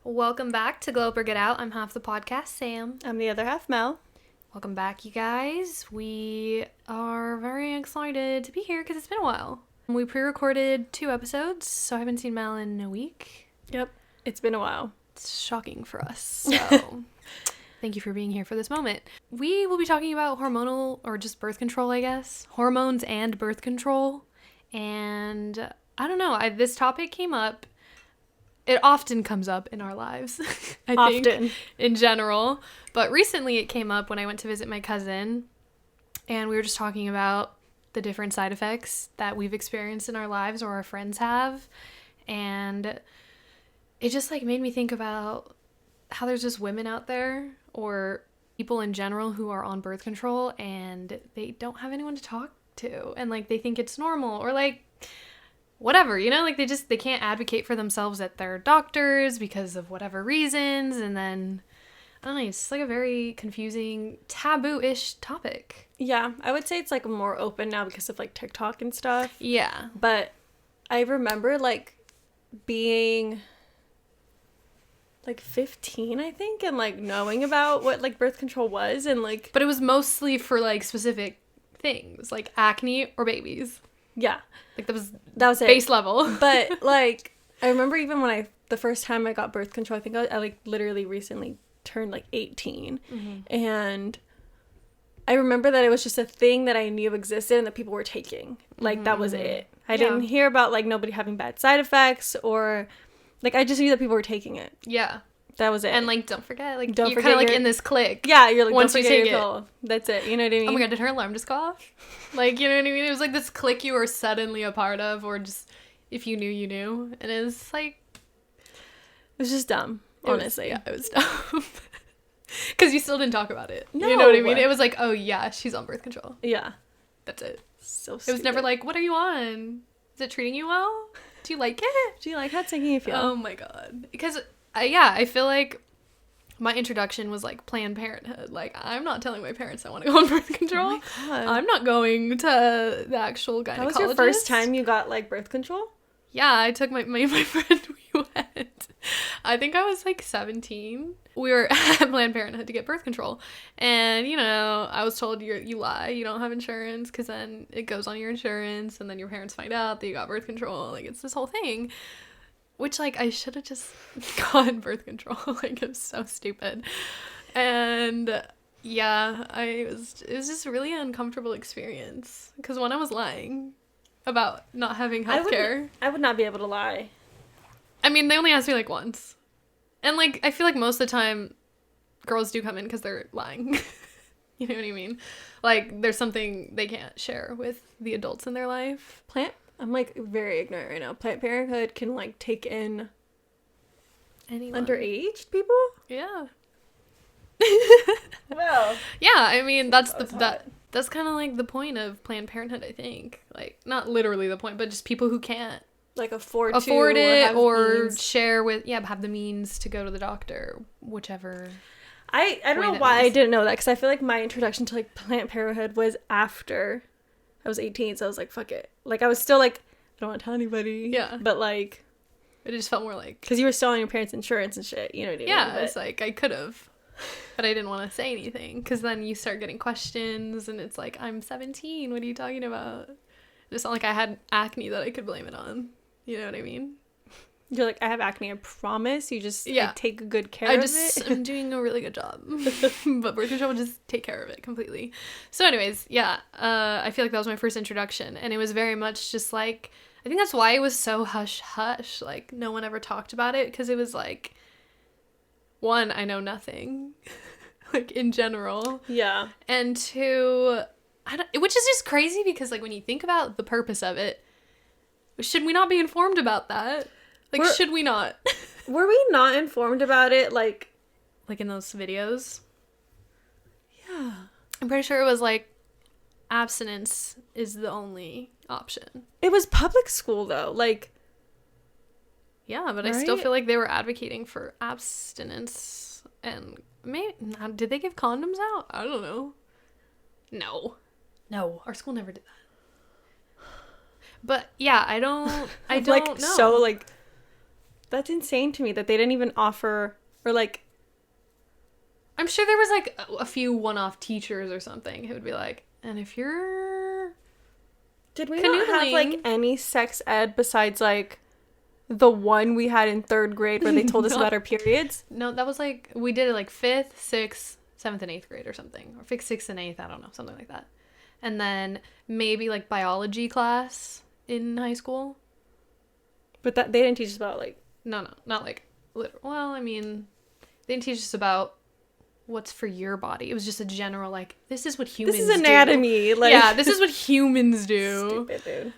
Welcome back to Glow Up or Get Out. I'm half the podcast, Sam. I'm the other half, Mel. Welcome back, you guys. We are very excited to be here because it's been a while. We pre-recorded 2 episodes, so I haven't seen Mel in a week. Yep, it's been a while. It's shocking for us, so thank you for being here for this moment. We will be talking about hormonal, or just birth control, I guess. Hormones and birth control. And I don't know, this topic came up. It often comes up in our lives, I think, in general. But recently it came up when I went to visit my cousin, and we were just talking about the different side effects that we've experienced in our lives or our friends have. And it just, made me think about how there's just women out there, or people in general, who are on birth control, and they don't have anyone to talk to. And, they think it's normal, or, whatever, they can't advocate for themselves at their doctors because of whatever reasons. And then, I don't know, it's just a very confusing, taboo-ish topic. Yeah, I would say it's more open now because of TikTok and stuff. Yeah. But I remember being 15, I think, and knowing about what birth control was, and But it was mostly for specific things, like acne or babies. Yeah. That was it. Base level. But, I remember even when the first time I got birth control, I think I literally recently turned, 18. Mm-hmm. And I remember that it was just a thing that I knew existed and that people were taking. That was it. I didn't hear about, nobody having bad side effects, or, I just knew that people were taking it. Yeah. That was it. And, don't forget, you're kind of in this clique. Yeah, you're once don't you take it. Pill. That's it. You know what I mean? Oh my god, did her alarm just go off? You know what I mean? It was this clique you were suddenly a part of, or just, if you knew, you knew. And it was it was just dumb, honestly. It was dumb. Because you still didn't talk about it. No. You know what I mean? It was oh yeah, she's on birth control. Yeah. That's it. So stupid. It was never what are you on? Is it treating you well? Do you like it? Do you like how it's making you feel? Oh my god. Because, I feel my introduction was Planned Parenthood. I'm not telling my parents I want to go on birth control. Oh my god. I'm not going to the actual gynecologist. That was your first time you got birth control? Yeah, I took my friend, we went. I think I was 17. We were at Planned Parenthood to get birth control. And, I was told you lie, you don't have insurance, because then it goes on your insurance, and then your parents find out that you got birth control. It's this whole thing. Which, I should have just gotten birth control. It was so stupid. And, yeah, it was just a really uncomfortable experience. Because when I was lying about not having healthcare, I would not be able to lie. I mean, they only asked me, once. And, I feel most of the time, girls do come in because they're lying. You know what I mean? There's something they can't share with the adults in their life. I'm very ignorant right now. Planned Parenthood can take in anyone. Underage people? Yeah. Well. Yeah, I mean that's kind of the point of Planned Parenthood, I think. Not literally the point, but just people who can't afford it or share with have the means to go to the doctor, whichever. I don't know why I didn't know that, because I feel my introduction to Planned Parenthood was after I was 18, so I was fuck it. I was still I don't want to tell anybody. Yeah. But it just felt more because you were still on your parents' insurance and shit, you know what I mean? Yeah, it's I could have, but I didn't want to say anything, because then you start getting questions, and it's I'm 17, what are you talking about? It's not I had acne that I could blame it on. You know what I mean? You're I have acne, I promise. You just take good care of it. I'm doing a really good job. But birth control will just take care of it completely. So anyways, yeah, I feel that was my first introduction. And it was very much just I think that's why it was so hush-hush. No one ever talked about it, because it was one, I know nothing. In general. Yeah. And two, which is just crazy, because when you think about the purpose of it, should we not be informed about that? Should we not? Were we not informed about it, in those videos? Yeah. I'm pretty sure it was, abstinence is the only option. It was public school, though. Yeah, but right? I still feel they were advocating for abstinence And maybe, did they give condoms out? I don't know. No, our school never did that. But yeah, I don't like, know. So like, that's insane to me that they didn't even offer, or like, I'm sure there was like a few one-off teachers or something who would be like, and if you're did we not have like canoodling- any sex ed besides like the one we had in 3rd grade where they told us No. about our periods? No, that was like, we did it like 5th, 6th, 7th, and 8th grade or something. Or 5th, 6th, and 8th, I don't know, something like that. And then maybe like biology class in high school. But that they didn't teach us about like... No, not like, well, I mean, they didn't teach us about what's for your body. It was just a general like, this is what humans do. This is anatomy. Do. Like, yeah, this is what humans do. Stupid, dude.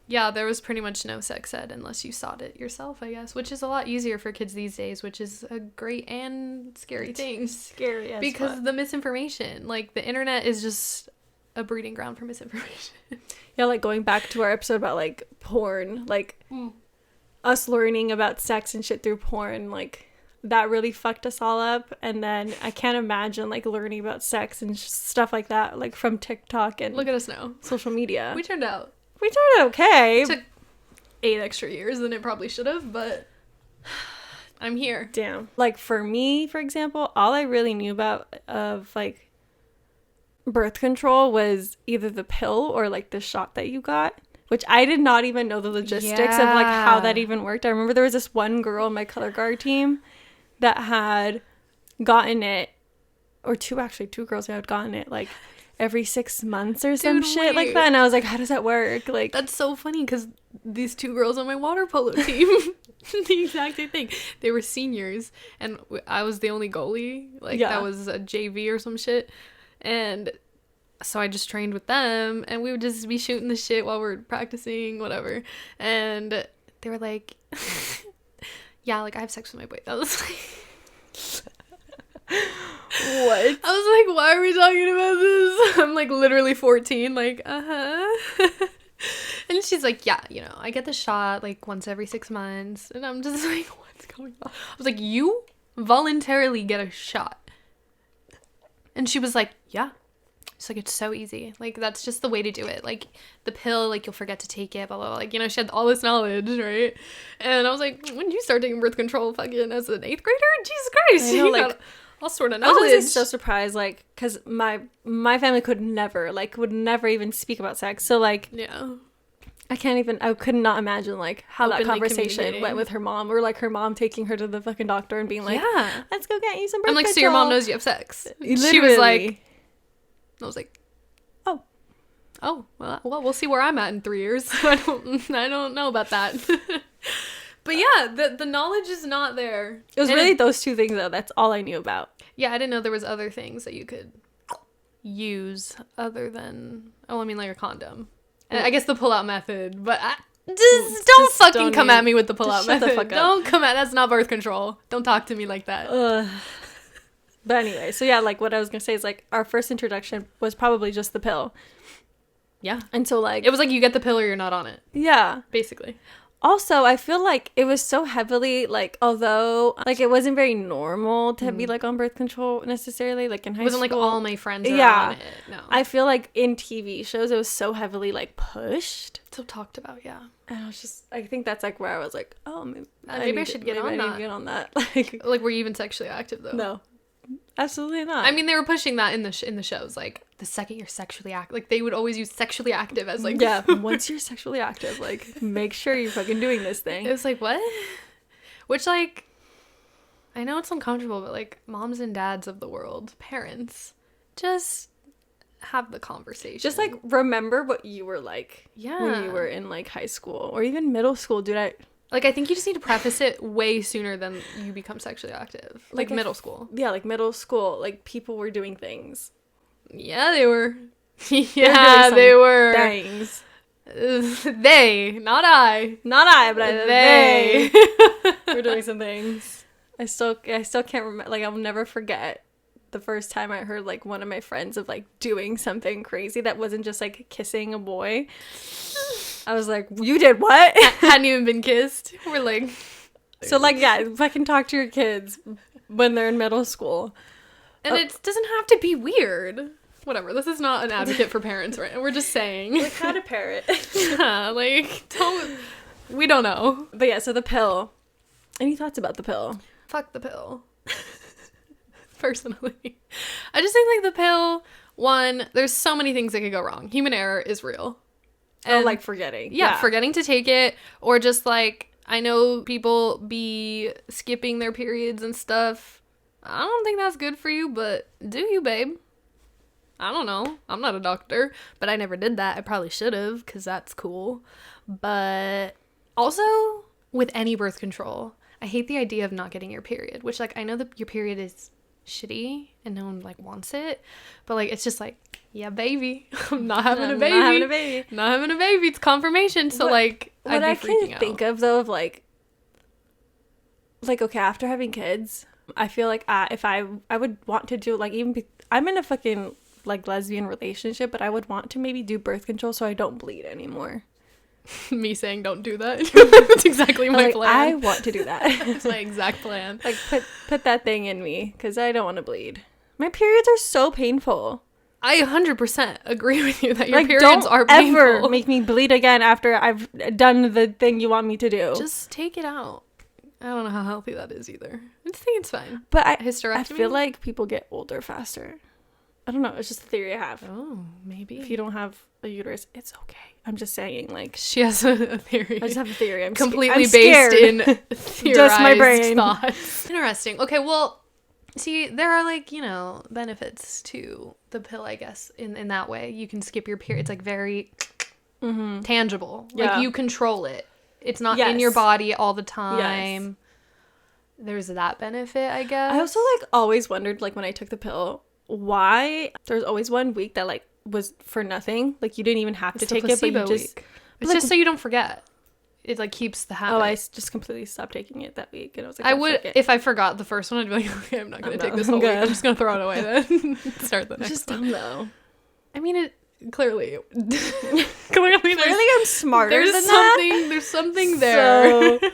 Yeah, there was pretty much no sex ed unless you sought it yourself, I guess, which is a lot easier for kids these days, which is a great and scary thing. Scary as Because fuck. the misinformation, like, the internet is just a breeding ground for misinformation. Yeah, like going back to our episode about like porn, like us learning about sex and shit through porn, like that really fucked us all up. And then I can't imagine like learning about sex and stuff like that, like from TikTok and Look at us now. social media. We turned out. We started okay. It took 8 extra years than it probably should have, but I'm here. Damn. Like for me, for example, all I really knew about of like birth control was either the pill or like the shot that you got, which I did not even know the logistics of like how that even worked. I remember there was this one girl in my color guard team that had gotten it, or two girls who had gotten it like every 6 months or some shit like that. And I was like, how does that work? Like, that's so funny because these 2 girls on my water polo team, the exact same thing. They were seniors and I was the only goalie. Like, that was a JV or some shit. And so I just trained with them and we would just be shooting the shit while we're practicing, whatever. And they were like, yeah, like I have sex with my boy. That was like... What? I was like, why are we talking about this? I'm like literally 14, like, And she's like, yeah, you know, I get the shot like once every 6 months. And I'm just like, what's going on? I was like, you voluntarily get a shot. And she was like, yeah. She's like, it's so easy. Like, that's just the way to do it. Like, the pill, like, you'll forget to take it, blah, blah, blah. Like, you know, she had all this knowledge, right? And I was like, when did you start taking birth control fucking as an 8th grader? Jesus Christ. I know, You like... got all sort of I knowledge. was so surprised, like, because my family would never even speak about sex. So, like, Yeah. I could not imagine, like, how that Openly conversation communicating. went with her mom, or, like, her mom taking her to the fucking doctor and being like, Yeah. let's go get you some birth I'm like, control. so your mom knows you have sex? Literally. She was like, I was like, oh, well, we'll see where I'm at in 3 years. I don't know about that. But yeah, the knowledge is not there. it was And really those 2 things, though. That's all I knew about. Yeah, I didn't know there was other things that you could use other than, I mean, like a condom. And I guess the pull-out method, but don't fucking come at me with the pull-out shut the method. fuck up. Don't come at, that's not birth control. Don't talk to me like that. But anyway, so yeah, like, what I was gonna say is, like, our first introduction was probably just the pill. Yeah. And so, like... It was like you get the pill or you're not on it, Yeah. basically. Also, I feel like it was so heavily, like, although, like, it wasn't very normal to be, like, on birth control necessarily, like, in high It wasn't school. like all my friends are Yeah. on it. No. I feel like in TV shows, it was so heavily, like, pushed. So talked about, yeah. And I was just, I think that's, like, where I was like, oh, maybe I should get on that. get on that. Like, Like, were you even sexually active, though? no. Absolutely not. I mean, they were pushing that in the shows. Like, the second you're sexually active, like, they would always use sexually active as, like... Yeah, once you're sexually active, like, make sure you're fucking doing this thing. It was like, what? Which, like, I know it's uncomfortable, but, like, moms and dads of the world, parents, just have the conversation. Just, like, remember what you were like when you were in, like, high school or even middle school, dude. Like, I think you just need to preface it way sooner than you become sexually active. Like middle school. Yeah, like, middle school, like, people were doing things. Yeah, they were. Yeah, they were. Things. They, not I. Not I, but They. were doing some things. I still can't remember. Like, I'll never forget the first time I heard, like, one of my friends of, like, doing something crazy that wasn't just, like, kissing a boy. I was like, you did what? Hadn't even been kissed. We're like... So, like, yeah, fucking talk to your kids when they're in middle school. And it doesn't have to be weird. Whatever. This is not an advocate for parents, right? We're just saying. Like, how to parent. Yeah, like, we don't know. But yeah, so the pill. Any thoughts about the pill? Fuck the pill. Personally. I just think, like, the pill, one, there's so many things that could go wrong. Human error is real. And, like, forgetting. Yeah, forgetting to take it, or just, like, I know people be skipping their periods and stuff. I don't think that's good for you, but do you, babe? I don't know. I'm not a doctor, but I never did that. I probably should have, because that's cool. But also, with any birth control, I hate the idea of not getting your period, which, like, I know that your period is shitty and no one, like, wants it, but, like, it's just like, yeah, baby, I'm not having a baby. Not having a baby. Not having a baby. It's confirmation. So, like, what I'd be freaking out. Think of, though, of, like, okay, after having kids, I feel like if I would want to do, like, I'm in a fucking, like, lesbian relationship, but I would want to maybe do birth control so I don't bleed anymore. Me saying don't do that. That's exactly my plan. I want to do that. That's my exact plan. Like, put that thing in me, because I don't want to bleed. My periods are so painful. I 100% agree with you that your like, periods are painful. Don't ever make me bleed again after I've done the thing you want me to do. Just take it out. I don't know how healthy that is either. I just think it's fine. But I hysterectomy? feel like people get older faster. I don't know. It's just a theory I have. Oh, maybe. If you don't have a uterus, it's okay. I'm just saying, like... She has a theory. I just have a theory. I'm completely I'm based in theorized just my brain. thoughts. Interesting. Okay, well, see, there are, like, you know, benefits to the pill, I guess, in that way. You can skip your period. It's, like, very tangible. Yeah. Like, you control it. It's not in your body all the time. Yes. There's that benefit, I guess. I also, like, always wondered, like, when I took the pill, why there's always 1 week that, like, was for nothing. Like, you didn't even have to take it, but you just... Week. It's like, just so you don't forget. It, like, keeps the habit. Oh, I just completely stopped taking it that week, and I was like, I would, if I forgot the first one, I'd be like, okay, I'm not going to take this whole week. I'm just going to throw it away then. Start the next one. Just dumb, though. I mean, it... Clearly, I'm smarter than that. There's something there. So.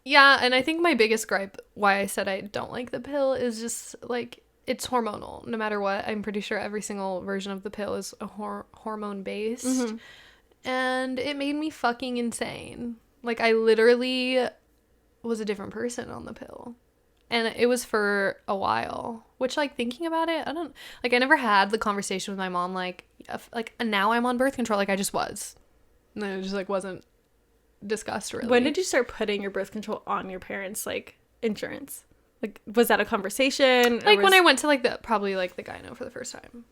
Yeah, and I think my biggest gripe why I said I don't like the pill is just, like, it's hormonal. No matter what, I'm pretty sure every single version of the pill is a hormone-based. Mm-hmm. And it made me fucking insane. Like, I literally was a different person on the pill. And it was for a while, which, like, thinking about it, I never had the conversation with my mom, like, now I'm on birth control, like, I just was. And it just, like, wasn't discussed, really. When did you start putting your birth control on your parents', like, insurance? Like, was that a conversation? Like, when I went to, like, the gyno for the first time.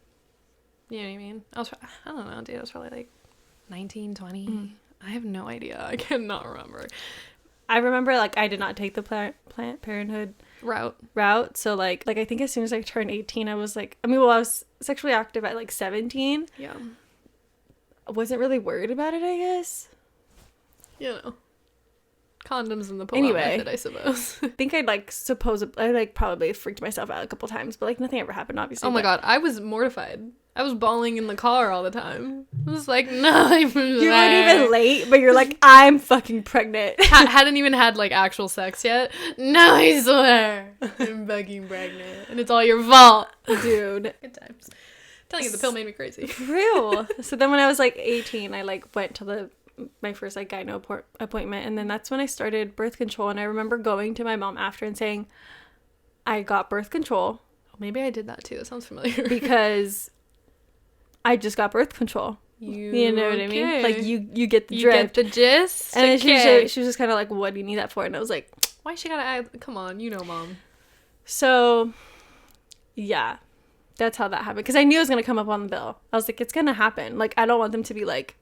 You know what I mean? I don't know, dude, I was probably, like, 19, 20. Mm. I have no idea. I cannot remember. I remember, like, I did not take the Planned Parenthood route. So, like I think as soon as I turned 18, I was like, I was sexually active at, like, 17. Yeah. I wasn't really worried about it, I guess. You know. Condoms and the pull-out method, I suppose. I think I probably freaked myself out a couple times, but, like, nothing ever happened, obviously. Oh my God, I was mortified. I was bawling in the car all the time. I was like, no. You weren't even late, but you're like, I'm fucking pregnant. Hadn't even had, like, actual sex yet. No, I swear. I'm fucking pregnant. And it's all your fault. Dude. Good times. I'm telling you, the pill made me crazy. For real. So then when I was, like, 18, I, like, went to my first, like, gyno appointment, and then that's when I started birth control. And I remember going to my mom after and saying, I got birth control. Maybe I did that too. That sounds familiar. Because I just got birth control. You know what I mean? Like, you get the drift. You get the gist. And then she was just kind of like, what do you need that for? And I was like, why she gotta add? Come on, you know, Mom. So, yeah, that's how that happened. Because I knew it was going to come up on the bill. I was like, it's going to happen. Like, I don't want them to be, like,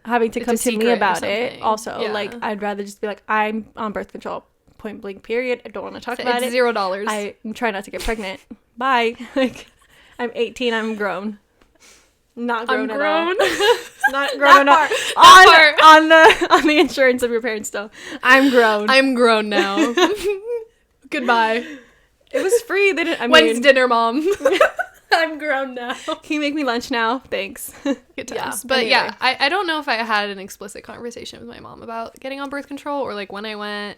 having to come to me about it. Also, yeah. Like, I'd rather just be like, I'm on birth control. Point blank, period. I don't want to talk about it. It's $0. I'm trying not to get pregnant. Bye. Like, I'm 18. I'm grown. Not grown at all. Not grown at all. On the insurance of your parents, though. I'm grown. I'm grown now. Goodbye. It was free. They didn't. When's dinner, Mom? I'm grown now. Can you make me lunch now? Thanks. Good times. Yeah, but anyway. Yeah, I don't know if I had an explicit conversation with my mom about getting on birth control or, like, when I went.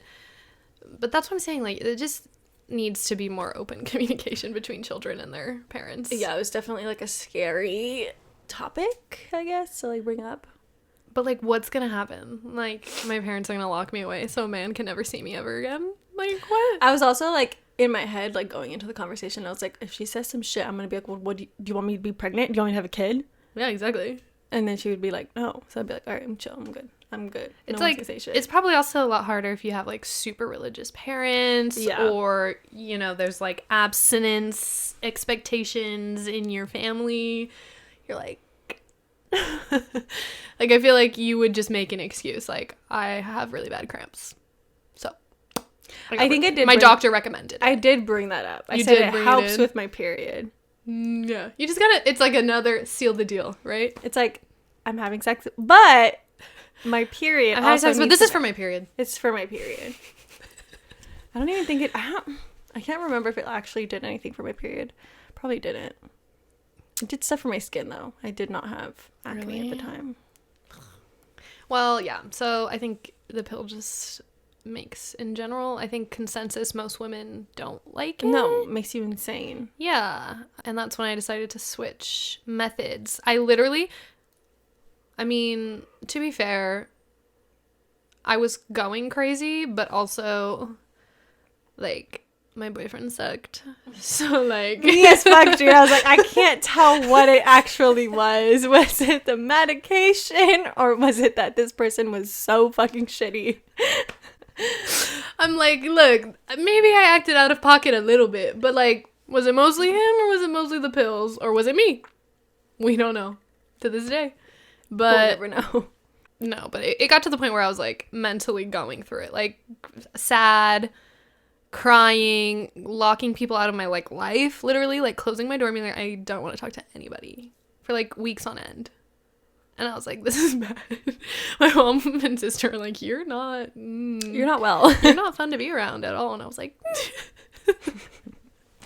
But that's what I'm saying. Like, it just, needs to be more open communication between children and their parents. Yeah, it was definitely like a scary topic, I guess, to like bring up. But like, what's gonna happen? Like, my parents are gonna lock me away so a man can never see me ever again? Like, what? I was also like in my head, like going into the conversation, I was like, if she says some shit, I'm gonna be like, well, what do you want me to be pregnant? Do you want me to have a kid? Yeah, exactly. And then she would be like, no. So I'd be like, all right, I'm chill, I'm good. It's no like, one's gonna say shit. it's probably also a lot harder if you have like super religious parents, or, you know, there's like abstinence expectations in your family. You're like, like, I feel like you would just make an excuse. Like, I have really bad cramps. So I think I did. My doctor recommended it. I did bring that up. You said did it bring helps it in. with my period. Yeah. You just gotta, it's like another seal the deal, right? It's like, I'm having sex, but my period I'm having also sex, but needs this is to- for my period. It's for my period. I don't even think it... I can't remember if it actually did anything for my period. Probably didn't. It did stuff for my skin, though. I did not have acne at the time. Well, yeah. So I think the pill just makes, in general, I think consensus, most women don't like it. No, it makes you insane. Yeah. And that's when I decided to switch methods. I mean, to be fair, I was going crazy, but also, like, my boyfriend sucked. So, like... Yes, fuck, dude. I was like, I can't tell what it actually was. Was it the medication, or was it that this person was so fucking shitty? I'm like, look, maybe I acted out of pocket a little bit, but, like, was it mostly him, or was it mostly the pills, or was it me? We don't know to this day. But we'll never know. No, but it got to the point where I was like mentally going through it, like sad, crying, locking people out of my like life, literally like closing my door and being like, I don't want to talk to anybody for like weeks on end. And I was like, this is bad. My mom and sister are like, you're not well. You're not fun to be around at all. And I was like,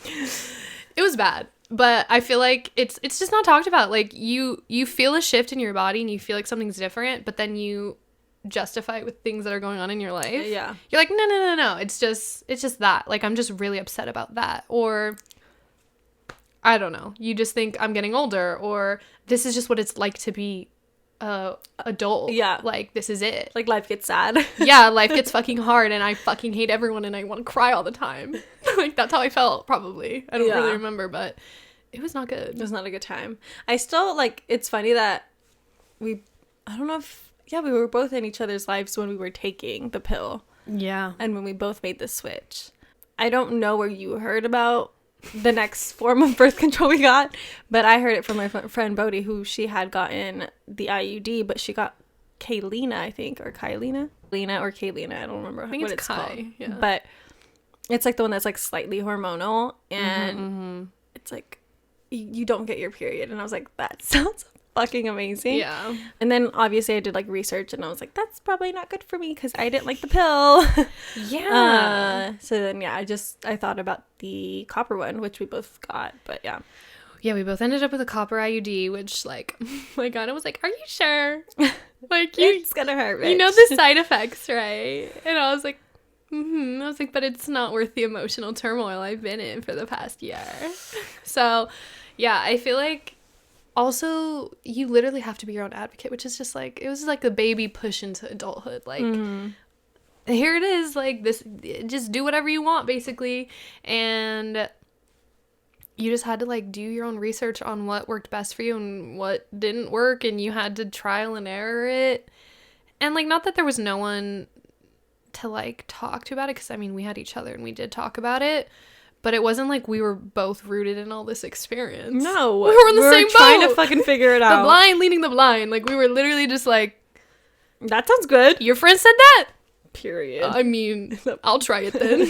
it was bad. But I feel like it's just not talked about. Like, you feel a shift in your body and you feel like something's different, but then you justify it with things that are going on in your life. Yeah. You're like, no. It's just that. Like, I'm just really upset about that. Or, I don't know. You just think I'm getting older, or this is just what it's like to be adult. Yeah. Like, this is it. Like, life gets sad. Yeah, life gets fucking hard and I fucking hate everyone and I want to cry all the time. Like, that's how I felt, probly. I don't really remember, but it was not good. It was not a good time. I still, like, it's funny that I don't know if, we were both in each other's lives when we were taking the pill. Yeah. And when we both made the switch. I don't know where you heard about the next form of birth control we got, but I heard it from my friend Bodhi, who she had gotten the IUD, but she got Kaylina, I think, or Kylina? Lena or Kaylina, I don't remember what it's called. Yeah. But it's like the one that's like slightly hormonal, and it's like you don't get your period. And I was like, that sounds fucking amazing. Yeah. And then obviously I did like research and I was like, that's probably not good for me because I didn't like the pill. Yeah. So then I thought about the copper one, which we both got, but yeah. Yeah, we both ended up with a copper IUD, which, like, my God, I was like, are you sure? Like, It's gonna hurt, bitch. You know the side effects, right? And I was like, I was like, but it's not worth the emotional turmoil I've been in for the past year. So, yeah, I feel like also you literally have to be your own advocate, which is just like, it was like a baby push into adulthood. Like, here it is, like, this, just do whatever you want, basically. And you just had to, like, do your own research on what worked best for you and what didn't work, and you had to trial and error it. And, like, not that there was no one to, like, talk to about it, because, I mean, we had each other and we did talk about it, but it wasn't like we were both rooted in all this experience. No. We were in the same boat. Trying to fucking figure it out. The blind leading the blind. Like, we were literally just like, that sounds good. your friend said that? Period. I mean, I'll try it then.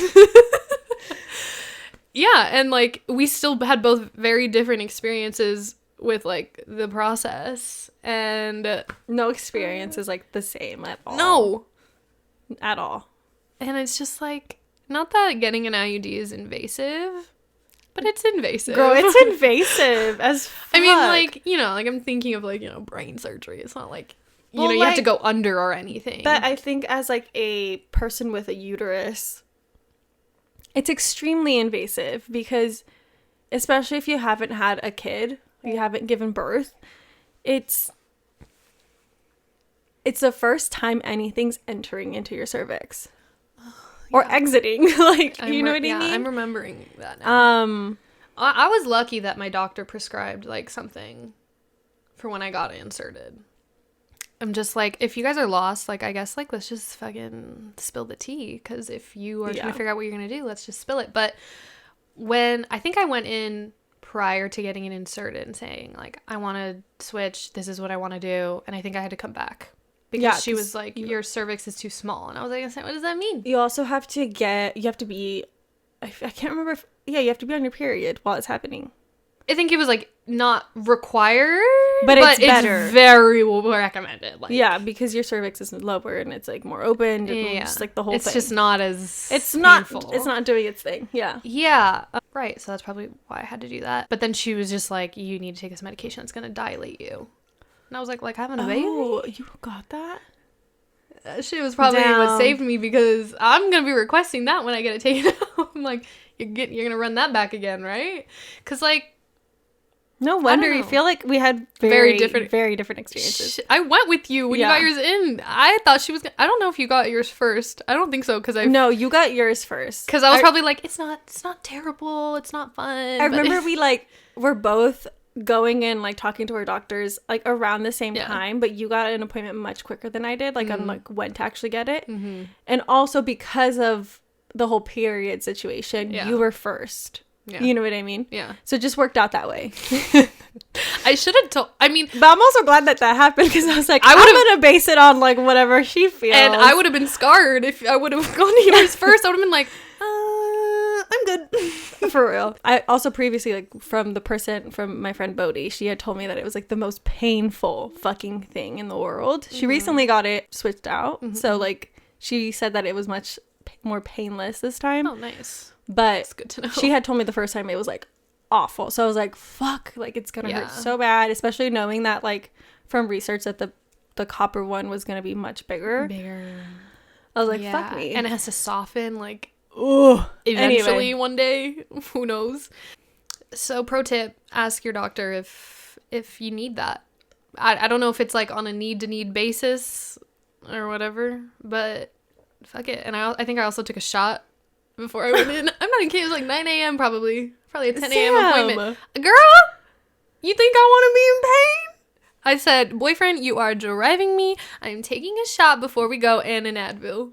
Yeah, and, like, we still had both very different experiences with, like, the process, and no experience is, like, the same at all. No. At all. And it's just, like, not that getting an IUD is invasive, but it's invasive. Girl, it's invasive as fuck. I mean, like, you know, like, I'm thinking of, like, you know, brain surgery. It's not like, you Well, know, you like, have to go under or anything. But I think as, like, a person with a uterus, It's extremely invasive because, especially if you haven't had a kid, you haven't given birth, it's the first time anything's entering into your cervix. Or exiting. Like, you know what I mean? I'm remembering that now. I was lucky that my doctor prescribed, like, something for when I got it inserted. I'm just like, if you guys are lost, like, I guess, like, let's just fucking spill the tea. Because if you are trying to figure out what you're going to do, let's just spill it. But I think I went in prior to getting it inserted and saying, like, I want to switch. This is what I want to do. And I think I had to come back. Because she was like, your cervix is too small. And I was like, what does that mean? You also have to be, I can't remember if, you have to be on your period while it's happening. I think it was, like, not required. But it's better. It's very recommended. Like, yeah, because your cervix is lower and it's, like, more open. And just, like, the whole thing. It's just not as It's painful. It's not doing its thing. Yeah. Yeah. Right. So that's probably why I had to do that. But then she was just like, you need to take this medication. It's going to dilate you. And I was like having a baby? Oh, you got that? That shit was probably what saved me, because I'm going to be requesting that when I get it taken out. I'm like, you're going to run that back again, right? Because, like, no wonder. You feel like we had very different experiences. I went with you when you got yours in. I thought she was I don't know if you got yours first. I don't think so, because No, you got yours first. Because I was probably like, it's not terrible. It's not fun. I remember we're both going in, like, talking to our doctors, like, around the same time, but you got an appointment much quicker than I did, like, on, like, when to actually get it. And also because of the whole period situation, you were first. You know what I mean? Yeah. So it just worked out that way. I should have told, I mean, but I'm also glad that happened, because I was like, I'm gonna base it on, like, whatever she feels. And I would have been scarred if I would have gone to yours first. I would have been like, I'm good. For real. I also previously, like, from my friend Bodhi, she had told me that it was, like, the most painful fucking thing in the world. She recently got it switched out. So, like, she said that it was much more painless this time. Oh, nice. But it's good to know. She had told me the first time it was, like, awful. So I was like, fuck, like, it's gonna hurt so bad, especially knowing that, like, from research that the copper one was gonna be much bigger. I was like, fuck me. And it has to soften, like, oh, eventually one day. Who knows? So, pro tip, ask your doctor if you need that. I don't know if it's, like, on a need-to-need basis or whatever, but fuck it. And I think I also took a shot before I went in. I'm not even kidding. It was like 9 a.m. probably a 10 a.m. appointment. Girl, you think I want to be in pain? I said, boyfriend, you are driving me. I'm taking a shot before we go, and an Advil.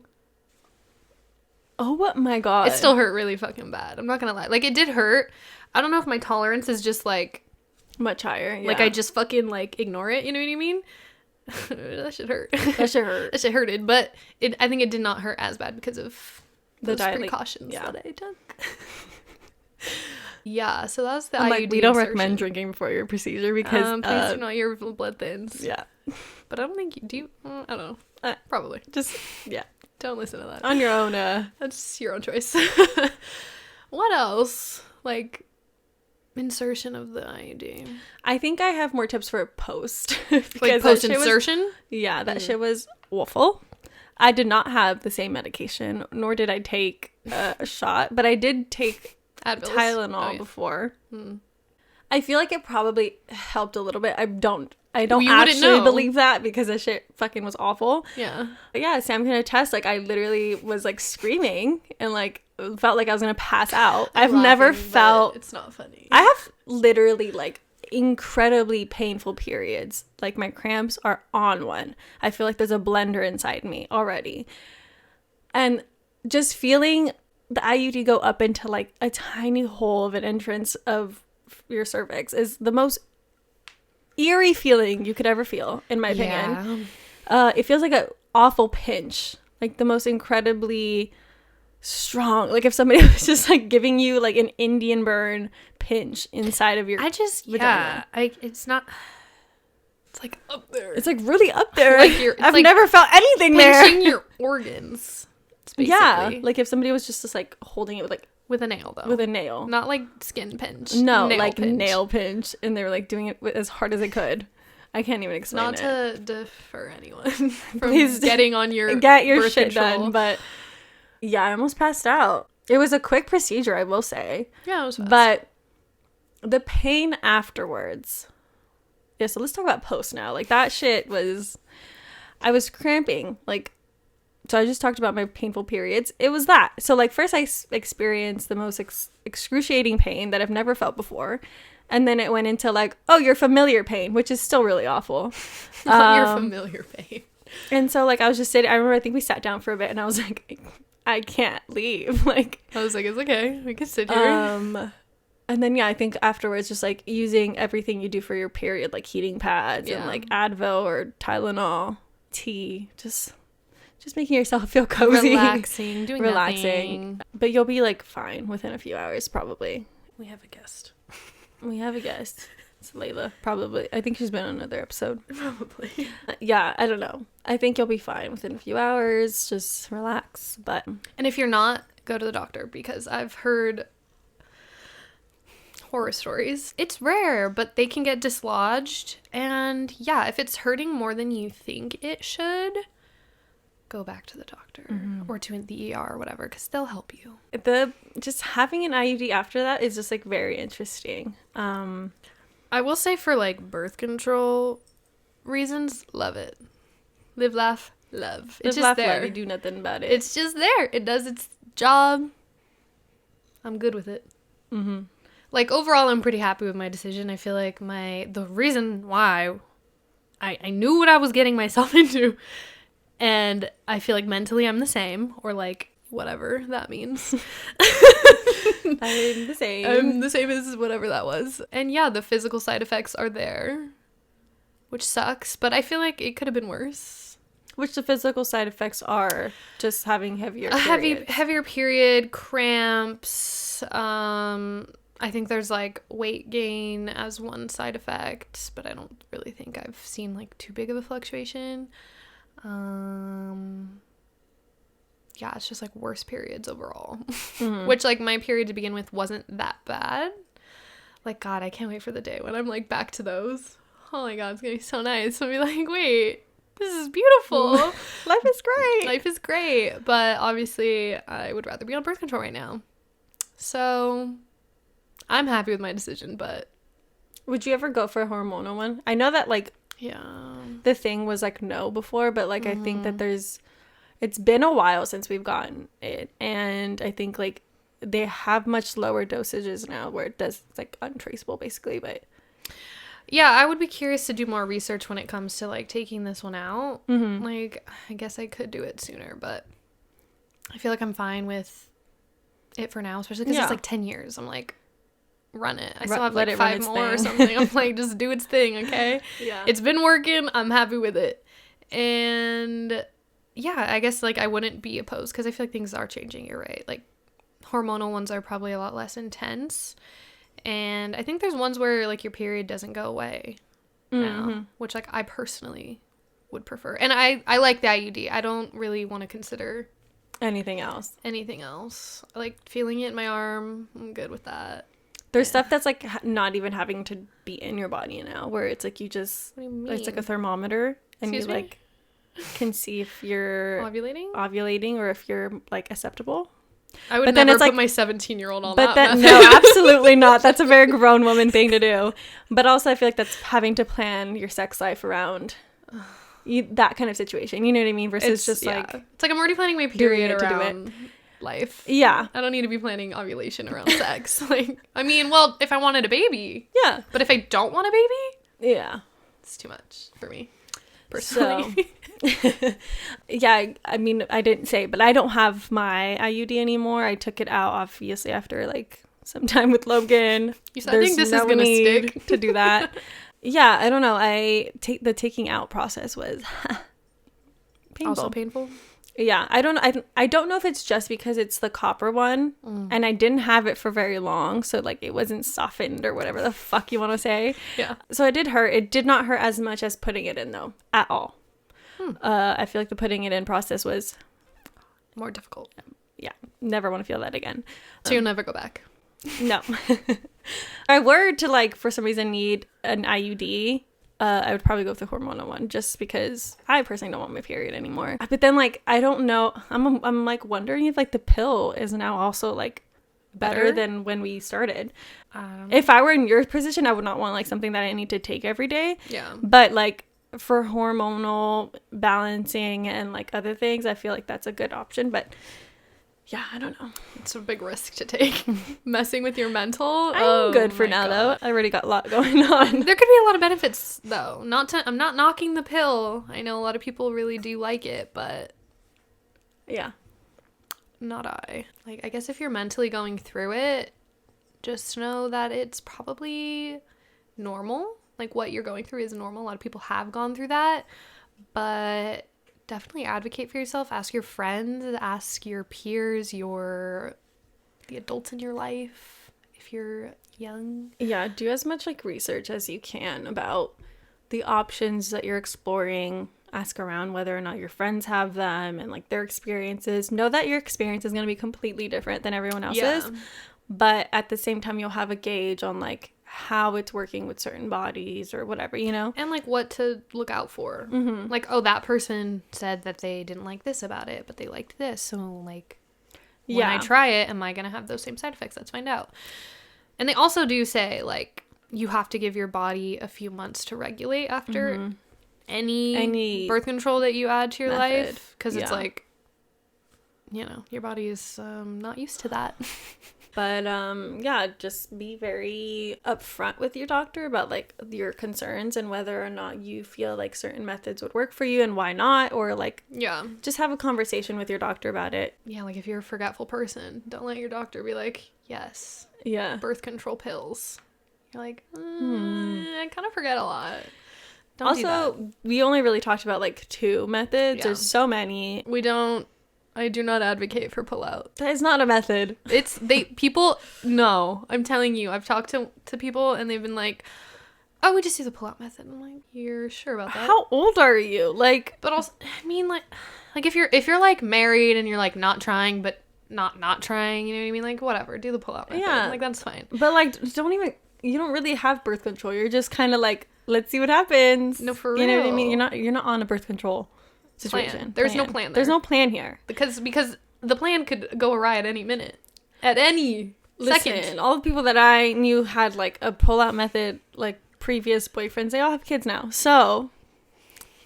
Oh my god. It still hurt really fucking bad. I'm not gonna lie. Like, it did hurt. I don't know if my tolerance is just, like, much higher. Yeah. Like, I just fucking, like, ignore it. You know what I mean? That shit hurt. That shit hurt. That shit hurted. But I think it did not hurt as bad because of those precautions that I took. Yeah, so that was the IUD like, we don't recommend drinking before your procedure because please do not. Your blood thins. Yeah. But I don't think you do. I don't know. Probably. Just, yeah. Don't listen to that. On your own. That's your own choice. What else? Like, insertion of the IUD. I think I have more tips for post. Like, post-insertion? Yeah, that shit was awful. I did not have the same medication, nor did I take a shot, but I did take Tylenol before. I feel like it probably helped a little bit. I don't actually believe that because that shit fucking was awful. Yeah. But yeah, Sam can attest. Like, I literally was, like, screaming and, like, felt like I was gonna pass out. I've never felt. It's not funny. I have literally, like, incredibly painful periods. Like, my cramps are on one. I feel like there's a blender inside me already. And just feeling the IUD go up into, like, a tiny hole of an entrance of your cervix is the most eerie feeling you could ever feel, in my opinion. It feels like an awful pinch, like the most incredibly strong, like if somebody was just, like, giving you, like, an Indian burn pinch inside of your vagina. It's not, it's like up there. It's, like, really up there. Like I've never felt anything there. Pinching your organs. Yeah, like if somebody was just like holding it with, like, with a nail, though. With a nail. Not like skin pinch. No, like nail pinch. And they were, like, doing it as hard as they could. I can't even explain Not it. to defer anyone from getting on your get your birth shit control. done. But yeah, I almost passed out. It was a quick procedure, I will say. Yeah, it was fast. But the pain afterwards. Yeah, so let's talk about post now. Like, that shit was... I was cramping. Like, so I just talked about my painful periods. It was that. So, like, first I experienced the most excruciating pain that I've never felt before. And then it went into, like, oh, your familiar pain, which is still really awful. Your familiar pain. And so, like, I was just sitting... I remember, I think we sat down for a bit, and I was like... I can't leave. Like, I was like, it's okay. We can sit here. And then, yeah, I think afterwards, just, like, using everything you do for your period, like heating pads and, like, Advil or Tylenol, tea, just making yourself feel cozy. Relaxing, doing nothing. But you'll be, like, fine within a few hours, probably. We have a guest. It's Layla, probably. I think she's been on another episode. Probably. Yeah, I don't know. I think you'll be fine within a few hours. Just relax. But And if you're not, go to the doctor, because I've heard horror stories. It's rare, but they can get dislodged. And yeah, if it's hurting more than you think it should, go back to the doctor or to the ER or whatever, because they'll help you. Just having an IUD after that is just, like, very interesting. I will say, for, like, birth control reasons, love it. Live, laugh, love. It's just there. You do nothing about it. It's just there. It does its job. I'm good with it. Mm-hmm. Like, overall, I'm pretty happy with my decision. I feel like the reason why I knew what I was getting myself into, and I feel like mentally I'm the same, or, like, whatever that means. I'm the same. I'm the same as whatever that was. And yeah, the physical side effects are there, which sucks, but I feel like it could have been worse. Which the physical side effects are just having heavier periods. Heavier period, cramps. I think there's, like, weight gain as one side effect, but I don't really think I've seen, like, too big of a fluctuation. Yeah, it's just, like, worse periods overall. Which, like, my period to begin with wasn't that bad. Like, God, I can't wait for the day when I'm, like, back to those. Oh my God, it's gonna be so nice. I'll be like, wait, this is beautiful. Life is great. Life is great. But obviously, I would rather be on birth control right now. So, I'm happy with my decision, but... Would you ever go for a hormonal one? I know that, like, yeah, the thing was, like, no before, but, like, I think that it's been a while since we've gotten it, and I think, like, they have much lower dosages now where it's, like, untraceable, basically, but... Yeah, I would be curious to do more research when it comes to, like, taking this one out. Like, I guess I could do it sooner, but I feel like I'm fine with it for now, especially because it's, like, 10 years. I'm like, run it. I still have, like, 5 more or something. I'm like, just do its thing, okay? Yeah. It's been working. I'm happy with it. And... yeah, I guess, like, I wouldn't be opposed, because I feel like things are changing. You're right. Like, hormonal ones are probably a lot less intense. And I think there's ones where, like, your period doesn't go away now, which, like, I personally would prefer. And I like the IUD. I don't really want to consider anything else. I like feeling it in my arm. I'm good with that. There's stuff that's, like, not even having to be in your body now, where it's, like, you just... What do you mean? It's, like, a thermometer, and Excuse you, me? like... can see if you're ovulating or if you're, like, acceptable. I would never put my 17-year-old on that method. No, absolutely not. That's a very grown woman thing to do. But also I feel like that's having to plan your sex life around that kind of situation. You know what I mean? Versus it's like I'm already planning my period around life. Yeah. I don't need to be planning ovulation around sex. Like, I mean, well, if I wanted a baby. Yeah. But if I don't want a baby. Yeah. It's too much for me. Personally. Yeah, I mean, I didn't say, but I don't have my IUD anymore. I took it out, obviously, after, like, some time with Logan. You said, I think this is gonna stick to do that. Yeah, I don't know. The taking out process was painful. Also painful. Yeah, I don't know if it's just because it's the copper one, and I didn't have it for very long, so, like, it wasn't softened or whatever the fuck you want to say. Yeah. So it did hurt. It did not hurt as much as putting it in, though, at all. I feel like the putting it in process was more difficult. Yeah, never want to feel that again. So you'll never go back. No. I were to, like, for some reason need an IUD, I would probably go with the hormonal one just because I personally don't want my period anymore. But then, like, I don't know. I'm like wondering if like the pill is now also like better than when we started. If I were in your position, I would not want like something that I need to take every day. Yeah. But like for hormonal balancing and like other things, I feel like that's a good option. But yeah, I don't know. It's a big risk to take. Messing with your mental. I'm good for now, though. I already got a lot going on. There could be a lot of benefits, though. I'm not knocking the pill. I know a lot of people really do like it, but yeah, not I. Like, I guess if you're mentally going through it, just know that it's probably normal. Like, what you're going through is normal. A lot of people have gone through that, but definitely advocate for yourself. Ask your friends, ask your peers, the adults in your life if you're young. Yeah, do as much like research as you can about the options that you're exploring. Ask around whether or not your friends have them and like their experiences. Know that your experience is going to be completely different than everyone else's, but at the same time you'll have a gauge on like how it's working with certain bodies or whatever, you know? And like what to look out for. Like, oh, that person said that they didn't like this about it, but they liked this. So like, when I try it, am I going to have those same side effects? Let's find out. And they also do say like, you have to give your body a few months to regulate after any birth control that you add to your life. Because it's like, you know, your body is not used to that. But yeah, just be very upfront with your doctor about like your concerns and whether or not you feel like certain methods would work for you and why not, or like just have a conversation with your doctor about it. Yeah, like if you're a forgetful person, don't let your doctor be like, yes, birth control pills. You're like, I kind of forget a lot. Don't do that. We only really talked about like 2 methods. There's so many. I do not advocate for pull-out. That is not a method. No, I'm telling you, I've talked to people and they've been like, oh, we just do the pull-out method. I'm like, you're sure about that? How old are you? Like, but also, I mean, like if you're like married and you're like not trying, but not trying, you know what I mean? Like, whatever, do the pull-out method. Yeah. Like, that's fine. But like, you don't really have birth control. You're just kind of like, let's see what happens. No, for real. You know what I mean? You're not on a birth control situation. There's no plan there. There's no plan here. Because the plan could go awry at any minute. At any second. All the people that I knew had like a pull-out method, like previous boyfriends, they all have kids now. So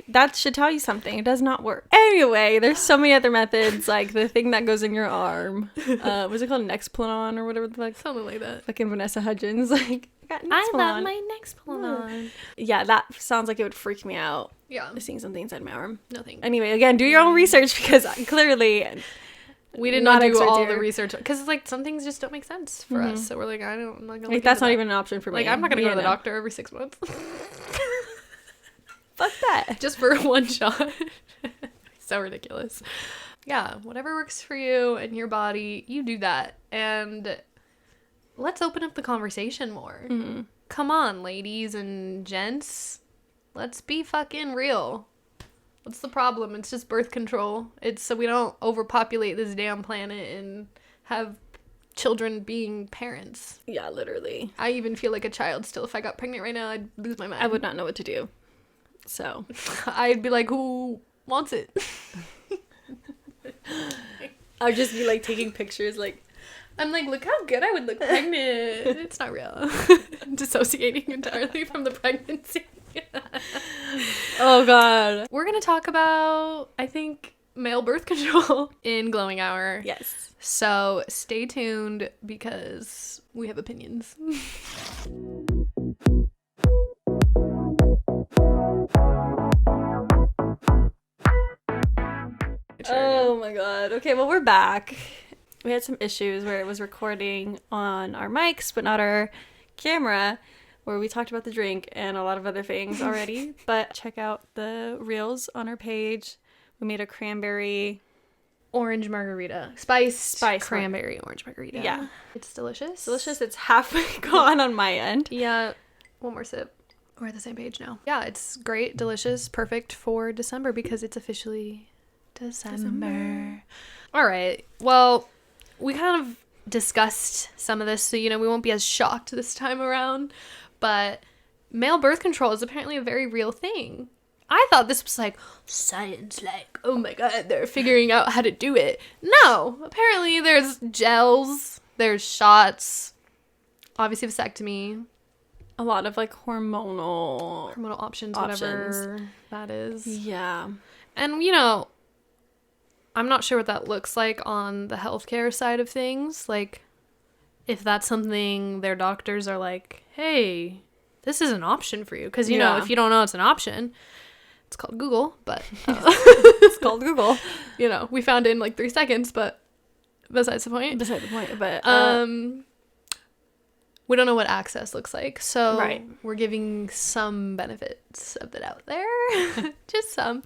that should tell you something. It does not work. Anyway, there's so many other methods, like the thing that goes in your arm. Was it called Nexplanon or whatever the fuck? Something like that. Fucking Vanessa Hudgens. Like, I love my Nexplanon. Yeah, that sounds like it would freak me out. Yeah. Seeing something inside my arm. Nothing. Anyway, again, do your own research because clearly we did not do all the research because like some things just don't make sense for us. So we're like, I'm not gonna. Like, that's not even an option for me. Like, I'm not gonna go to the doctor every 6 months. Fuck that. Just for one shot. So ridiculous. Yeah, whatever works for you and your body, you do that. And let's open up the conversation more. Come on, ladies and gents. Let's be fucking real. What's the problem? It's just birth control. It's so we don't overpopulate this damn planet and have children being parents. Yeah, literally. I even feel like a child still. If I got pregnant right now, I'd lose my mind. I would not know what to do. So I'd be like, who wants it? I'd just be like taking pictures like, I'm like, look how good I would look pregnant. It's not real. Dissociating entirely from the pregnancy. Oh god. We're gonna talk about, I think, male birth control in Glowing Hour. Yes. So stay tuned because we have opinions. Oh my god. Okay, well, we're back. We had some issues where it was recording on our mics but not our camera, where we talked about the drink and a lot of other things already. But check out the reels on our page. We made a cranberry orange margarita. Spiced cranberry orange margarita. Yeah. It's delicious. Delicious. It's halfway gone on my end. Yeah. One more sip. We're at the same page now. Yeah, it's great, delicious, perfect for December because it's officially December. All right. Well, we kind of discussed some of this, so, you know, we won't be as shocked this time around. But male birth control is apparently a very real thing. I thought this was like science, like, oh my god, they're figuring out how to do it. No, apparently there's gels, there's shots, obviously vasectomy. A lot of like hormonal options, whatever that is. Yeah. And, I'm not sure what that looks like on the healthcare side of things. Like, if that's something their doctors are like, hey, this is an option for you. Because, you know, if you don't know it's an option, it's called Google. But it's called Google. We found it in like 3 seconds, but besides the point. But, we don't know what access looks like. So we're giving some benefits of it out there. Just some.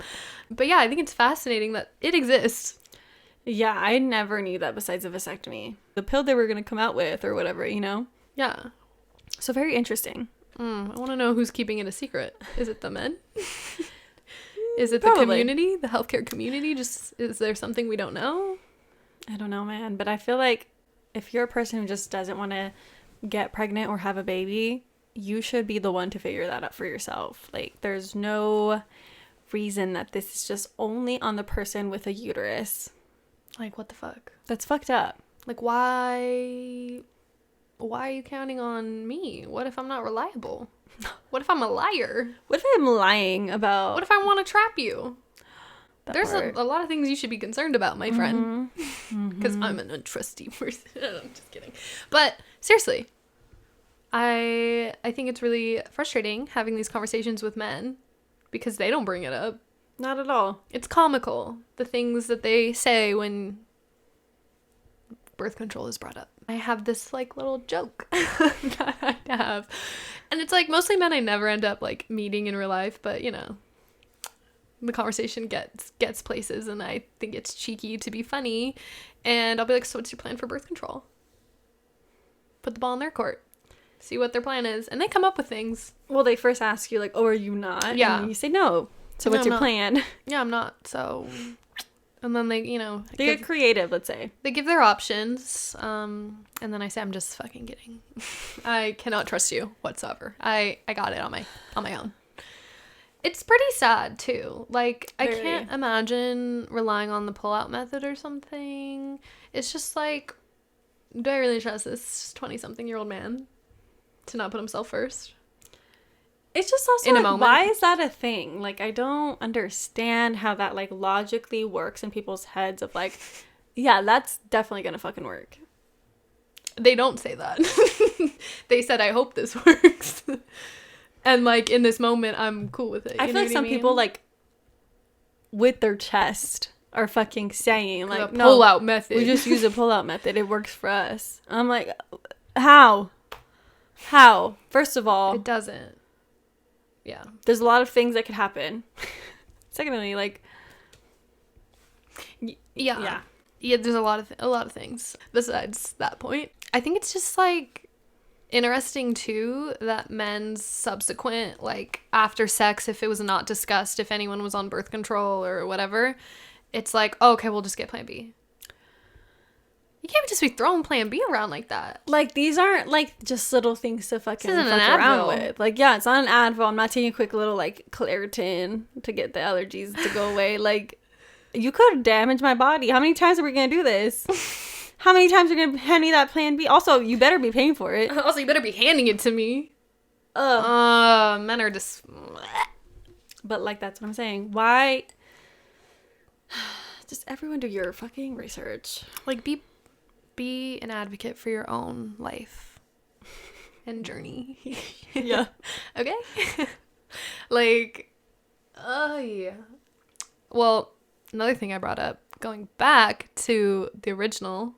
But yeah, I think it's fascinating that it exists. Yeah, I never knew that besides a vasectomy. The pill they were going to come out with or whatever, Yeah. So very interesting. I want to know who's keeping it a secret. Is it the men? Is it Probably. The community? The healthcare community? Just, is there something we don't know? I don't know, man. But I feel like if you're a person who just doesn't want to get pregnant or have a baby, you should be the one to figure that out for yourself. Like, there's no reason that this is just only on the person with a uterus. Like, what the fuck? That's fucked up. Like, why are you counting on me? What if I'm not reliable? What if I'm a liar? What if I'm lying about... What if I want to trap you? There's a lot of things you should be concerned about, my friend. Because I'm an untrusty person. I'm just kidding. But seriously, I think it's really frustrating having these conversations with men because they don't bring it up. Not at all. It's comical, the things that they say when birth control is brought up. I have this like little joke that I have. And it's like mostly men I never end up like meeting in real life, but the conversation gets places, and I think it's cheeky to be funny, and I'll be like, so what's your plan for birth control? Put the ball in their court, see what their plan is, and they come up with things. Well, they first ask you like, oh, are you not? Yeah. And you say no. So what's your plan? Yeah, I'm not. So, and then they they get creative, let's say. They give their options, and then I say, I'm just fucking kidding. I cannot trust you whatsoever. I got it on my own. It's pretty sad, too. Like, I can't imagine relying on the pull-out method or something. It's just like, do I really trust this 20-something-year-old man to not put himself first? It's just also, in a like, moment. Why is that a thing? Like, I don't understand how that, like, logically works in people's heads of, like, yeah, that's definitely gonna fucking work. They don't say that. They said, I hope this works. And, like, in this moment, I'm cool with it. I feel like some people, like, with their chest are fucking saying, like, no, pull-out method. We just use a pull-out method. It works for us. I'm like, how? First of all, it doesn't. Yeah. There's a lot of things that could happen. Secondly, like, yeah, there's a lot of things besides that point. I think it's just, like, interesting too that men's subsequent, like, after sex, if it was not discussed, if anyone was on birth control or whatever, it's like, oh, okay, we'll just get plan B. You can't just be throwing plan B around like that. Like, these aren't, like, just little things to fucking fuck an around Advil. with. Like, yeah, it's not an Advil. I'm not taking a quick little, like, Claritin to get the allergies to go away. Like, you could damage my body. How many times are we gonna do this? How many times are you gonna hand me that plan B? Also, you better be paying for it. Also, you better be handing it to me. Men are just... But, like, that's what I'm saying. Why? Just everyone do your fucking research. Like, be an advocate for your own life and journey. Yeah. Okay? Like, yeah. Well, another thing I brought up, going back to the original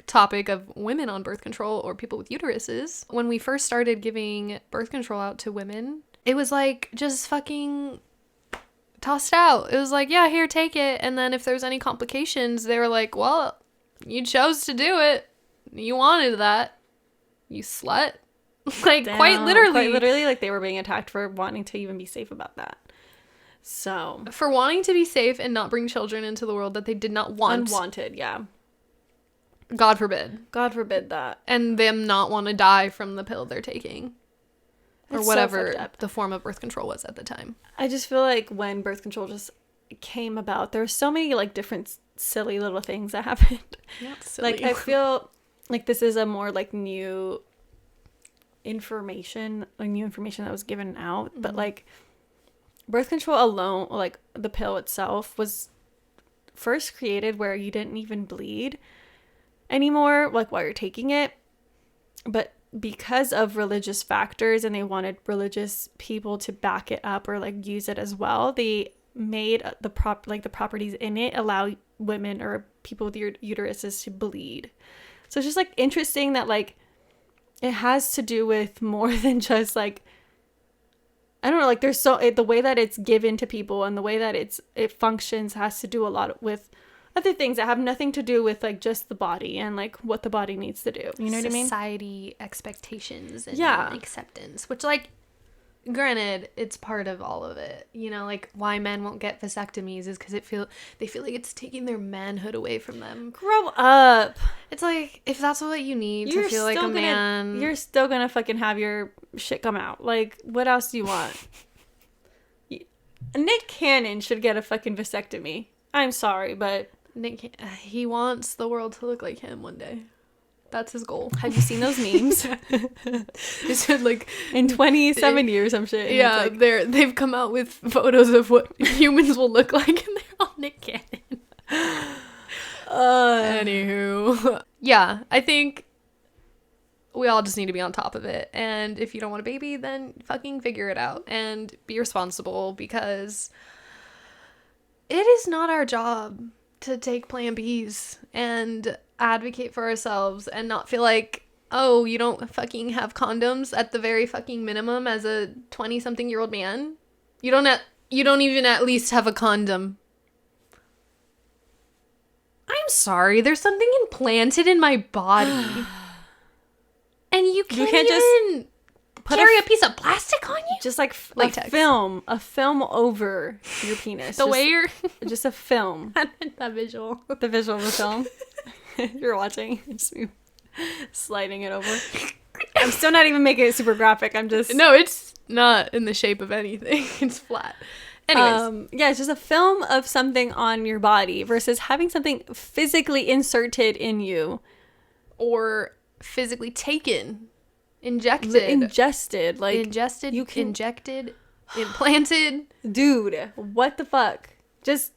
topic of women on birth control or people with uteruses, when we first started giving birth control out to women, it was like just fucking tossed out. It was like, yeah, here, take it. And then if there's any complications, they were like, well, you chose to do it. You wanted that. You slut. Like, Damn, quite literally, like, they were being attacked for wanting to even be safe about that. So, for wanting to be safe and not bring children into the world that they did not want. unwanted, yeah. God forbid. God forbid that. And them not want to die from the pill they're taking. or It's so whatever fucked up. the form of birth control was at the time. I just feel like when birth control just came about, there were so many like different silly little things that happened. Not silly. Like I feel like this is a more like new information that was given out, but like birth control alone, like the pill itself, was first created where you didn't even bleed anymore, like while you're taking it, but because of religious factors and they wanted religious people to back it up or like use it as well, they made the properties in it allow women or people with uteruses to bleed. So it's just like interesting that like it has to do with more than just like, I don't know, like there's the way that it's given to people and the way that it functions has to do a lot with other things that have nothing to do with like just the body and like what the body needs to do. You know what I mean? Society expectations and acceptance, which like, granted, it's part of all of it. You know, like why men won't get vasectomies is because they feel like it's taking their manhood away from them. Grow up. It's like, if that's what you need to feel like a man, you're still gonna fucking have your shit come out. Like, what else do you want? Nick Cannon should get a fucking vasectomy. I'm sorry, but he wants the world to look like him one day. That's his goal. Have you seen those memes? They said like in 27 years, I'm sure. Yeah, like, they've come out with photos of what humans will look like, and they're all Nick Cannon. Anywho, yeah, I think we all just need to be on top of it. And if you don't want a baby, then fucking figure it out and be responsible, because it is not our job to take Plan Bs and advocate for ourselves and not feel like, oh, you don't fucking have condoms at the very fucking minimum as a 20-something-year-old man. You don't even at least have a condom. I'm sorry, there's something implanted in my body. And you can't even carry a piece of plastic on you? Just like latex. A film over your penis. Way you're... Just a film. That visual. The visual of the film. You're watching. Just sliding it over. I'm still not even making it super graphic. I'm just... No, it's not in the shape of anything. It's flat. Anyways. Yeah, it's just a film of something on your body versus having something physically inserted in you. Or physically taken. Ingested. Like, ingested, injected, implanted. Dude, what the fuck? Just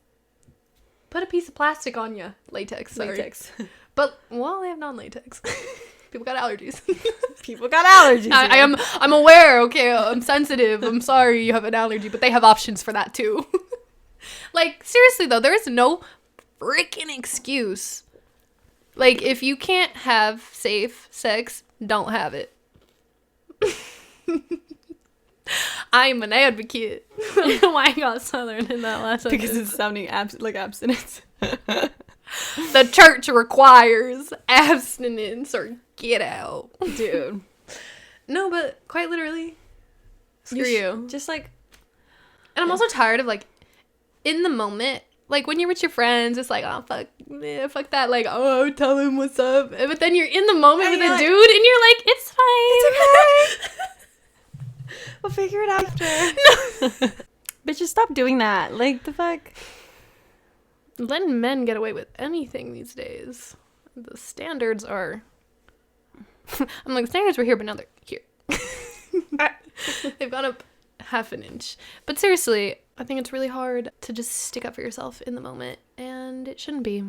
put a piece of plastic on you. Latex. But, well, they have non-latex. People got allergies. I'm aware, okay? I'm sensitive. I'm sorry you have an allergy, but they have options for that too. Like, seriously though, there is no freaking excuse. Like, if you can't have safe sex, don't have it. I'm an advocate. I don't know why I got southern in that last because sentence. it's sounding like abstinence. The church requires abstinence or get out. Dude. No, but quite literally, screw you. Just like... And I'm also tired of, like, in the moment, like, when you're with your friends, it's like, oh, fuck that, like, oh, tell him what's up. But then you're in the moment with a dude, and you're like, it's fine. It's okay. We'll figure it out after. But just stop doing that. Like, the fuck? Letting men get away with anything these days. The standards are... I'm like, the standards were here, but now they're here. They've gone up half an inch. But seriously, I think it's really hard to just stick up for yourself in the moment, and it shouldn't be.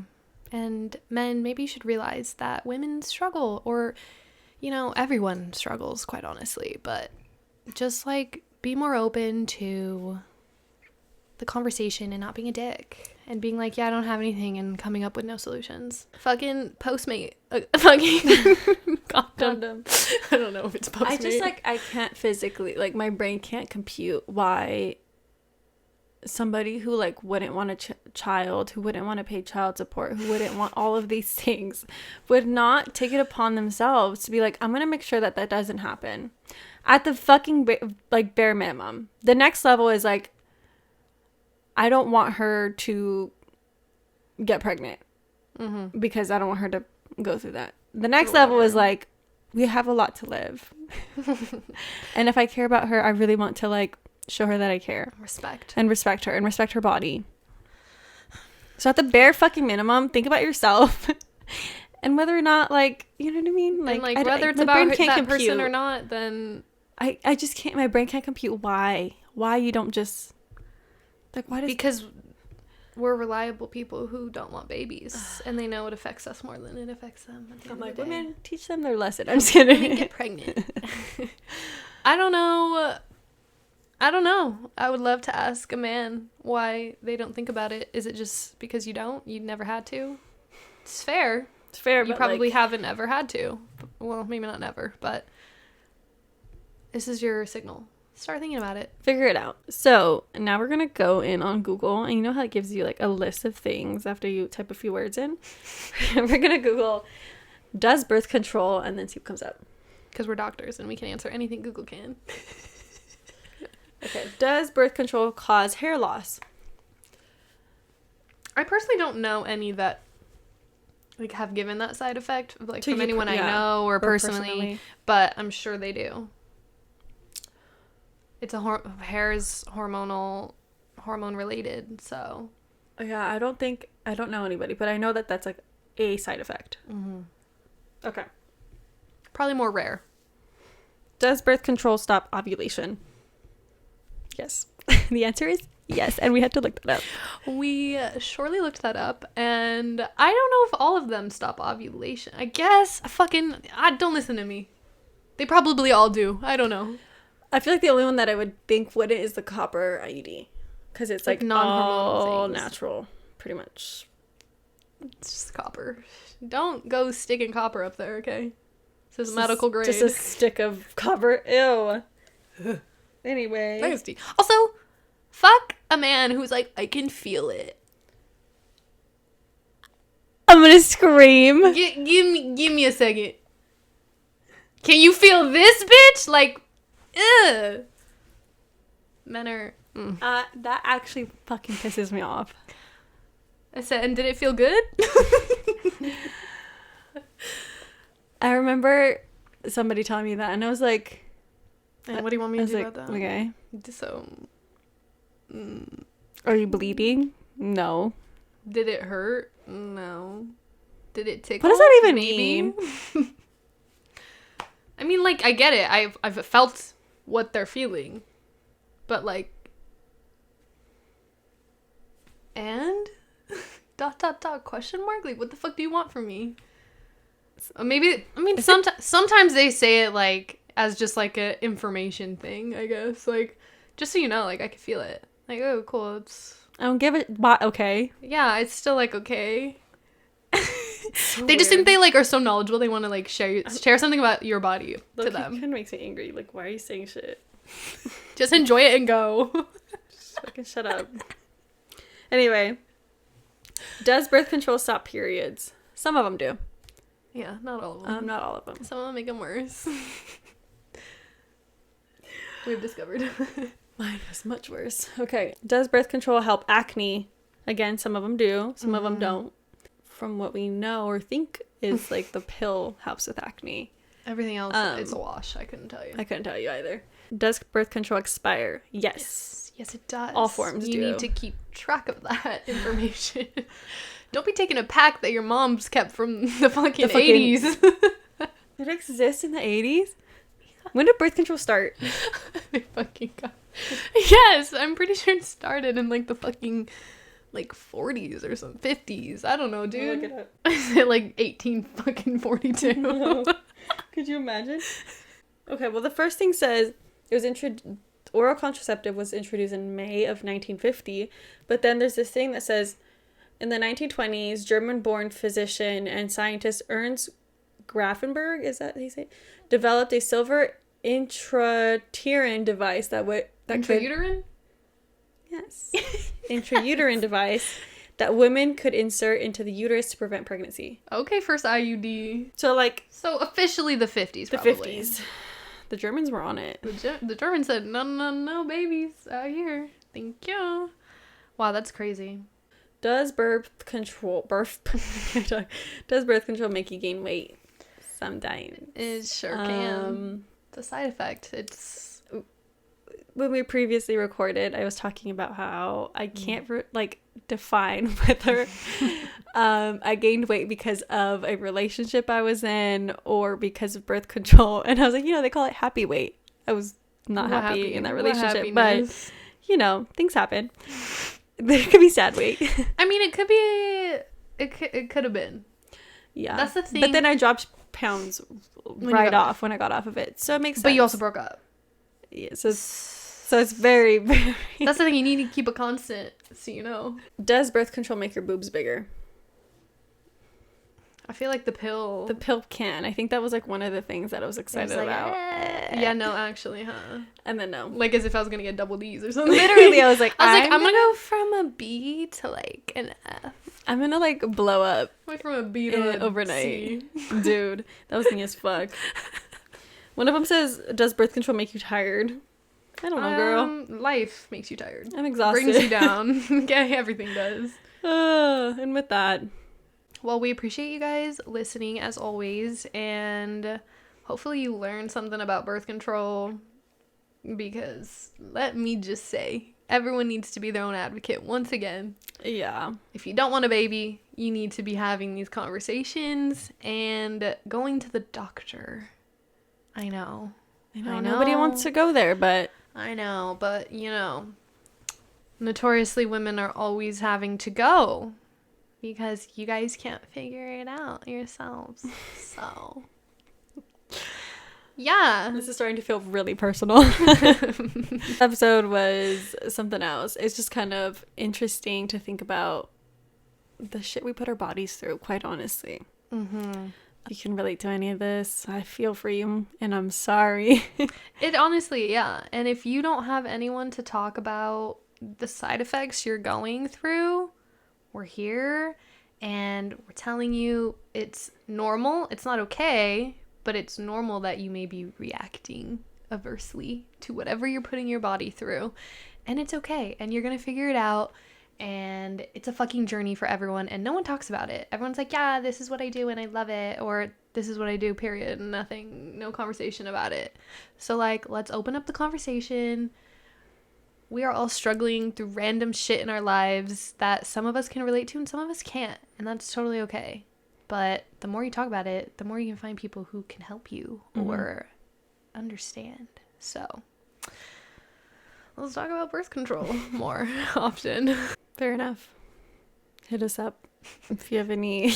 And men, maybe you should realize that women struggle, or, you know, everyone struggles, quite honestly, but just, like, be more open to the conversation and not being a dick. And being like, yeah, I don't have anything, and coming up with no solutions. Fucking Postmate. Fucking condom. I don't know if it's Postmate. I just, like, I can't physically, like, my brain can't compute why somebody who, like, wouldn't want a child, who wouldn't want to pay child support, who wouldn't want all of these things, would not take it upon themselves to be like, I'm going to make sure that that doesn't happen. At the fucking, like, bare minimum. The next level is, like, I don't want her to get pregnant because I don't want her to go through that. The next level is like, we have a lot to live. And if I care about her, I really want to like show her that I care. Respect. And respect her and respect her body. So at the bare fucking minimum, think about yourself. And whether or not, like, you know what I mean? Like, and like whether it's about that person or not, then... I just can't, my brain can't compute why. Why you don't just... Like, why does... Because we're reliable people who don't want babies. And they know it affects us more than it affects them. I'm like, women, teach them their lesson. I'm just kidding. Women get pregnant. I don't know. I would love to ask a man why they don't think about it. Is it just because you don't? You never had to? It's fair. It's fair, you but probably like, haven't ever had to. Well, maybe not never, but this is your signal. Start thinking about it. Figure it out. So now we're gonna go in on Google, and you know how it gives you like a list of things after you type a few words in. We're gonna Google does birth control and then see what comes up. Because we're doctors and we can answer anything Google can. Okay. Does birth control cause hair loss? I personally don't know any that like have given that side effect, like To from you, anyone I yeah. know or personally. personally, but I'm sure they do. It's hair is hormone related, so. Yeah, I don't know anybody, but I know that that's like a side effect. Mm-hmm. Okay. Probably more rare. Does birth control stop ovulation? Yes. The answer is yes, and we had to look that up. We surely looked that up, and I don't know if all of them stop ovulation. I guess don't listen to me. They probably all do. I don't know. I feel like the only one that I would think wouldn't is the copper IUD, because it's like non-hormonal all things. natural, pretty much. It's just copper. Don't go sticking copper up there, okay? This is medical grade. Just a stick of copper. Ew. Anyway. Nasty. Also, fuck a man who's like, I can feel it. I'm gonna scream. Give me a second. Can you feel this, bitch? Like, ugh. Men are... That actually fucking pisses me off. I said, and did it feel good? I remember somebody telling me that, and I was like... And what do you want me to do about that? Okay. So... Are you bleeding? No. Did it hurt? No. Did it tickle? What does that even Maybe? mean? I mean, like, I get it. I've felt what they're feeling. But, like... And? ... question mark? Like, what the fuck do you want from me? Maybe... I mean, sometimes they say it, like, as just, like, a information thing, I guess. Like, just so you know, like, I could feel it. Like, oh, cool, it's... I don't give it... But, okay. Yeah, it's still, like, okay. So they just weird. think they, like, are so knowleable, they want to, like, share something about your body to them. It kind of makes me angry. Like, why are you saying shit? Just enjoy it and go. Just fucking shut up. Anyway. Does birth control stop periods? Some of them do. Yeah, not all of them. Not all of them. Some of them make them worse. We've discovered. Mine is much worse. Okay. Does birth control help acne? Again, some of them do. Some of them don't. From what we know or think is like the pill helps with acne. Everything else, it's a wash. I couldn't tell you. I couldn't tell you either. Does birth control expire? Yes. Yes, it does. All forms You do. need to keep track of that information. Don't be taking a pack that your mom's kept from the fucking 80s. Did it exist in the 80s? When did birth control start? I fucking God. Yes, I'm pretty sure it started in like the fucking like 40s or some 50s. I don't know, dude. Look it up. Is it like 1842? No. Could you imagine? Okay, well the first thing says it was oral contraceptive was introduced in May of 1950, but then there's this thing that says in the 1920s, German-born physician and scientist Ernst Grafenberg, is that how you say it? Developed a silver intrauterine device Intrauterine? Yes. Intrauterine device that women could insert into the uterus to prevent pregnancy. Okay, first IUD. So officially the 50s, the probably. 50s. The Germans were on it. The Germans said, no, babies out here. Thank you. Wow, that's crazy. Does birth control make you gain weight? sometimes. It sure can. It's a side effect. It's when we previously recorded, I was talking about how I can't define whether I gained weight because of a relationship I was in or because of birth control. And I was like, they call it happy weight. I was not happy in that relationship, but things happen. There could be sad weight. I mean, it could be. It could have been. Yeah, that's the thing. But then I dropped pounds right off when I got off of it, so it makes sense. But you also broke up. Yeah, so it's very, very... That's the thing, you need to keep a constant, so Does birth control make your boobs bigger? I feel like the pill can. I think that was one of the things that I was excited about. Yeah, no, actually, huh? And then no. As if I was gonna get double D's or something. Literally, I was like, I'm gonna go from a B to an F. I'm gonna blow up. Went from a B to an overnight. C. Dude, that was me as fuck. One of them says, does birth control make you tired? I don't know, girl. Life makes you tired. I'm exhausted. Brings you down. Okay, everything does. And with that. Well, we appreciate you guys listening as always, and hopefully you learned something about birth control, because let me just say, everyone needs to be their own advocate once again. Yeah. If you don't want a baby, you need to be having these conversations and going to the doctor. I know. Nobody wants to go there, but... I know, but, notoriously women are always having to go because you guys can't figure it out yourselves. So, yeah. This is starting to feel really personal. This episode was something else. It's just kind of interesting to think about the shit we put our bodies through, quite honestly. Mm-hmm. You can relate to any of this. I feel for you, and I'm sorry. It honestly, yeah. And if you don't have anyone to talk about the side effects you're going through, we're here, and we're telling you it's normal. It's not okay, but it's normal that you may be reacting adversely to whatever you're putting your body through. And it's okay, and you're going to figure it out. And it's a fucking journey for everyone, and no one talks about it. Everyone's like, yeah, this is what I do and I love it, or this is what I do, period. No conversation about it. So let's open up the conversation. We are all struggling through random shit in our lives that some of us can relate to and some of us can't, and that's totally okay. But the more you talk about it, the more you can find people who can help you or understand. So let's talk about birth control more often. Fair enough. Hit us up if you have any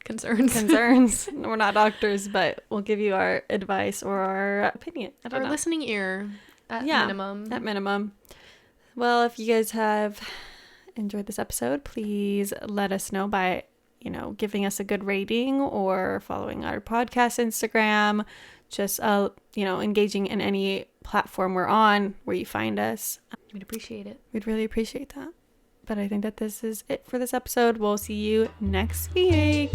concerns. We're not doctors, but we'll give you our advice or our opinion. Our listening ear at minimum. Well, if you guys have enjoyed this episode, please let us know by, giving us a good rating or following our podcast Instagram, just, engaging in any platform we're on where you find us. We'd appreciate it. We'd really appreciate that. But I think that this is it for this episode. We'll see you next week.